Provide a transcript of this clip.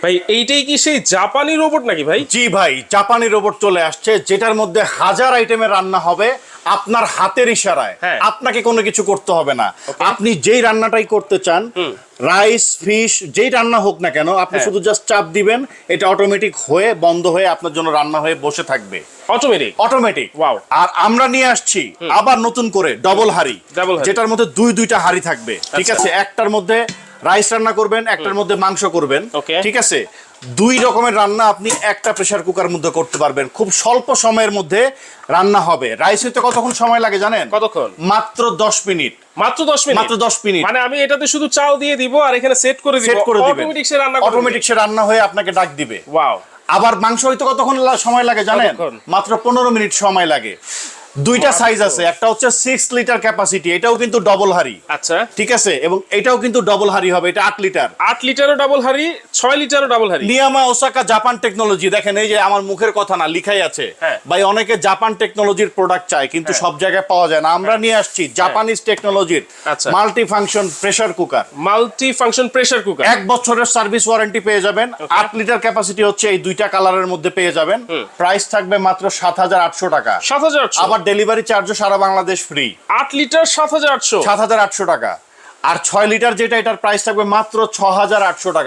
ভাই এইটাই কি সেই জাপানি রোবট নাকি ভাই? জি ভাই, জাপানি রোবট চলে আসছে যেটার মধ্যে হাজার আইটেমের রান্না হবে আপনার হাতের ইশারায়। হ্যাঁ। আপনাকে কোনো কিছু করতে হবে না। Okay. আপনি যেই রান্নাটাই করতে চান, রাইস ফিশ যেই রান্না হোক না কেন, আপনি হ্যাঁ। শুধু জাস্ট চাপ দিবেন, এটা অটোমেটিক হয়ে বন্ধ হয়ে আপনার জন্য রান্না হয়ে বসে থাকবে অটোমেটিক। অটোমেটিক। Wow. আর আমরা নিয়ে আসছি আবার নতুন করে ডবল হাঁড়ি, Double হাঁড়ি। যেটার মধ্যে দুইটা হাঁড়ি থাকবে। ঠিক আচ্ছা। আছে, একটার মধ্যে রাইস রান্না করবেন, একটার মধ্যে মাংস করবেন। Okay. ঠিক আছে, দুই রকমের রান্না আপনি একটা প্রেসার কুকার মধ্যে করতে পারবেন। খুব স্বল্প সময়ের মধ্যে রান্না হবে। রাইস হইতে কতক্ষণ সময় লাগে জানেন? কতক্ষণ? মাত্র 10 মিনিট। মাত্র 10 মিনিট? মাত্র 10 মিনিট। মানে আমি এটাতে শুধু চাল দিয়ে দিব আর এখানে সেট করে দিব, সেট করে দিবেন, অটোমেটিক সে রান্না করে অটোমেটিক সে রান্না হয়ে আপনাকে ডাক দিবে। ওয়াও। আবার মাংস হইতে কতক্ষণ সময় লাগে জানেন? কতক্ষণ? মাত্র 15 মিনিট সময় লাগে। দুইটা সাইজ আছে, একটা হচ্ছে 6 লিটার ক্যাপাসিটি, এটাও কিন্তু ডবল হাঁড়ি। আচ্ছা। ঠিক আছে, এবং এটাও কিন্তু ডবল হাঁড়ি হবে, এটা 8 লিটার। 8 লিটারও ডাবল হাঁড়ি, 6 লিটারও ডাবল হাঁড়ি। নিয়ামা ওসাকা জাপান টেকনোলজি। দেখেন এই যে আমার মুখের কথা না, লিখাই আছে। হ্যাঁ। ভাই অনেকে জাপান টেকনোলজির প্রোডাক্ট চায় কিন্তু হ্যাঁ। সব জায়গায় পাওয়া যায় না। আমরা নিয়ে আসছি জাপানিজ টেকনোলজির আচ্ছা। Multi function pressure cooker. Multi function pressure cooker. 1 বছরের সার্ভিস ওয়ারেন্টি পেয়ে যাবেন। 8 লিটার ক্যাপাসিটি হচ্ছে, এই দুইটা কালারের মধ্যে পেয়ে যাবেন। প্রাইস থাকবে মাত্র 7,800 টাকা। 7,800। আবার ডেলিভারি চার্জও সারা বাংলাদেশ ফ্রি। 8 লিটার 7,800। 7,800 টাকা। আর 6 লিটার যেটা, এটার প্রাইস থাকবে মাত্র 6,800 টাকা।